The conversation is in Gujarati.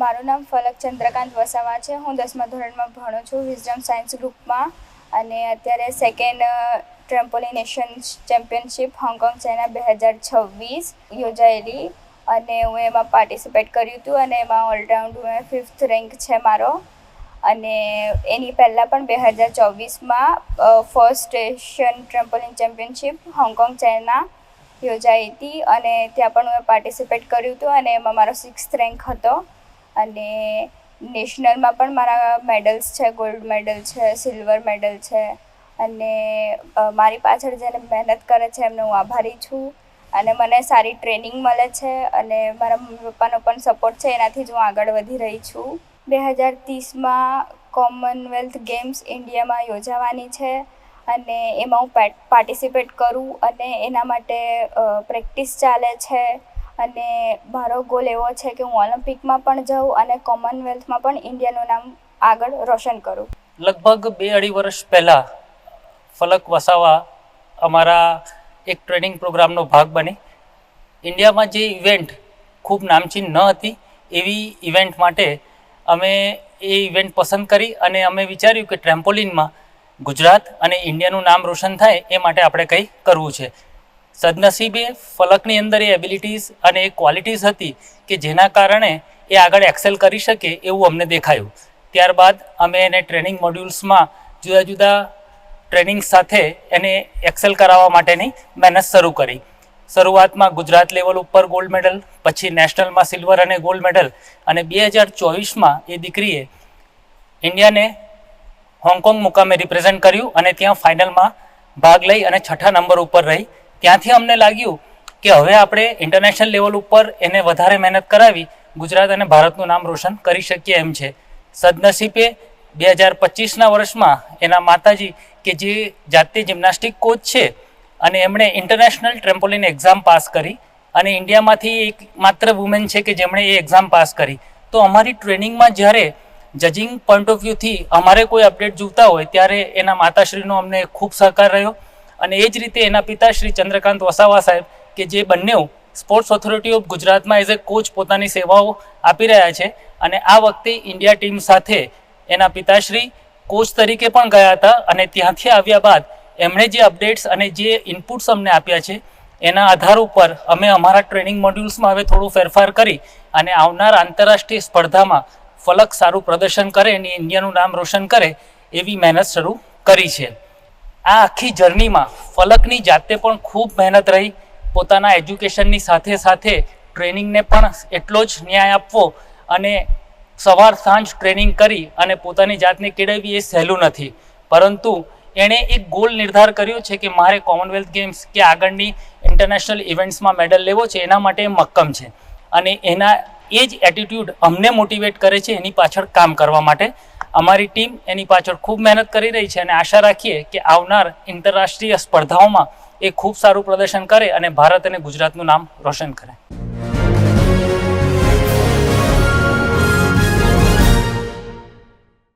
મારું નામ ફલક ચંદ્રકાંત વસાવા છે. હું 10મા ધોરણમાં ભણું છું વિઝડમ સાયન્સ ગ્રુપમાં અને અત્યારે second trampoline Asian championship Hong Kong China 2026 યોજાયેલી અને હું એમાં પાર્ટિસિપેટ કર્યું હતું અને એમાં ઓલરાઉન્ડ મેં 5th રેન્ક છે મારો. અને એની પહેલાં પણ 2024માં first Asian trampoline championship Hong Kong China યોજાઈ હતી અને ત્યાં પણ મેં પાર્ટિસિપેટ કર્યું હતું અને એમાં મારો 6th રેન્ક હતો. અને નેશનલમાં પણ મારા મેડલ્સ છે, ગોલ્ડ મેડલ છે, સિલ્વર મેડલ છે અને મારી પાછળ જેને મહેનત કરે છે એમને હું આભારી છું. અને મને સારી ટ્રેનિંગ મળે છે અને મારા મમ્મી પપ્પાનો પણ સપોર્ટ છે, એનાથી જ હું આગળ વધી રહી છું. 2030માં કોમનવેલ્થ ગેમ્સ ઇન્ડિયામાં યોજાવાની છે અને એમાં હું પાર્ટિસિપેટ કરું અને એના માટે પ્રેક્ટિસ ચાલે છે. અને મારો ગોલ એવો છે કે હું ઓલિમ્પિકમાં પણ જાઉં અને કોમનવેલ્થમાં પણ ઇન્ડિયાનું નામ આગળ રોશન કરું. લગભગ 2-2.5 વર્ષ પહેલાં ફલક વસાવા અમારા એક ટ્રેનિંગ પ્રોગ્રામનો ભાગ બની. ઇન્ડિયામાં જે ઇવેન્ટ ખૂબ નામચીન ન હતી એવી ઇવેન્ટ માટે અમે એ ઇવેન્ટ પસંદ કરી અને અમે વિચાર્યું કે ટ્રેમ્પોલિનમાં ગુજરાત અને ઇન્ડિયાનું નામ રોશન થાય એ માટે આપણે કંઈ કરવું છે. સદનસીબે ફલકની અંદર એ એબિલિટીઝ અને એ ક્વોલિટીઝ હતી કે જેના કારણે એ આગળ એક્સેલ કરી શકે એવું અમને દેખાયું. ત્યારબાદ અમે એને ટ્રેનિંગ મોડ્યુલ્સમાં જુદા જુદા ટ્રેનિંગ સાથે એને એક્સેલ કરાવવા માટેની મહેનત શરૂ કરી. શરૂઆતમાં ગુજરાત લેવલ ઉપર ગોલ્ડ મેડલ, પછી નેશનલમાં સિલ્વર અને ગોલ્ડ મેડલ અને 2024માં એ દીકરીએ ઇન્ડિયાને હોંગકોંગ મુકામે રિપ્રેઝેન્ટ કર્યું અને ત્યાં ફાઇનલમાં ભાગ લઈ અને 6ઠા નંબર ઉપર રહી. ત્યાંથી અમને લાગ્યું કે હવે આપણે ઇન્ટરનેશનલ લેવલ ઉપર એને વધારે મહેનત કરાવી ગુજરાત અને ભારતનું નામ રોશન કરી શકીએ એમ છે. સદનસીબે 2025ના વર્ષમાં એના માતાજી કે જે જાતે જિમ્નાસ્ટિક કોચ છે અને એમણે ઇન્ટરનેશનલ ટ્રેમ્પોલિન એક્ઝામ પાસ કરી અને ઇન્ડિયામાંથી એક માત્ર વુમેન છે કે જેમણે એ એક્ઝામ પાસ કરી. તો અમારી ટ્રેનિંગમાં જ્યારે જજિંગ પોઈન્ટ ઓફ વ્યૂથી અમારે કોઈ અપડેટ જોઈતા હોય ત્યારે એના માતાશ્રીનો અમને ખૂબ સહકાર રહ્યો. અને એ જ રીતે એના પિતા શ્રી ચંદ્રકાંત વસાવા સાહેબ કે જે બંને સ્પોર્ટ્સ ઓથોરિટી ઓફ ગુજરાતમાં એઝ એ કોચ પોતાની સેવાઓ આપી રહ્યા છે અને આ વખતે ઇન્ડિયા ટીમ સાથે એના પિતાશ્રી કોચ તરીકે પણ ગયા હતા અને ત્યાંથી આવ્યા બાદ એમણે જે અપડેટ્સ અને જે ઇનપુટ્સ અમને આપ્યા છે એના આધાર ઉપર અમે અમારા ટ્રેનિંગ મોડ્યુલ્સમાં હવે થોડું ફેરફાર કરી અને આવનાર આંતરરાષ્ટ્રીય સ્પર્ધામાં ફલક સારું પ્રદર્શન કરે અને ઇન્ડિયાનું નામ રોશન કરે એવી મહેનત શરૂ કરી છે. આ આખી જર્નીમાં ફલકની જાતે પણ ખૂબ મહેનત રહી. પોતાના એજ્યુકેશનની સાથે સાથે ટ્રેનિંગને પણ એટલો જ ન્યાય આપવો અને સવાર સાંજ ટ્રેનિંગ કરી અને પોતાની જાતને કેળવવી એ સહેલું નથી. પરંતુ એણે એક ગોલ નિર્ધાર કર્યો છે કે મારે કોમનવેલ્થ ગેમ્સ કે આગળની ઇન્ટરનેશનલ ઇવેન્ટ્સમાં મેડલ લેવો છે, એના માટે મક્કમ છે અને એના એ જ એટીટ્યૂડ અમને મોટિવેટ કરે છે એની પાછળ કામ કરવા માટે. અમારી ટીમ એની પાછળ ખૂબ મહેનત કરી રહી છે અને આશા રાખીએ કે આવનાર આંતરરાષ્ટ્રીય સ્પર્ધાઓમાં એ ખૂબ સારું પ્રદર્શન કરે અને ભારત અને ગુજરાતનું નામ રોશન કરે.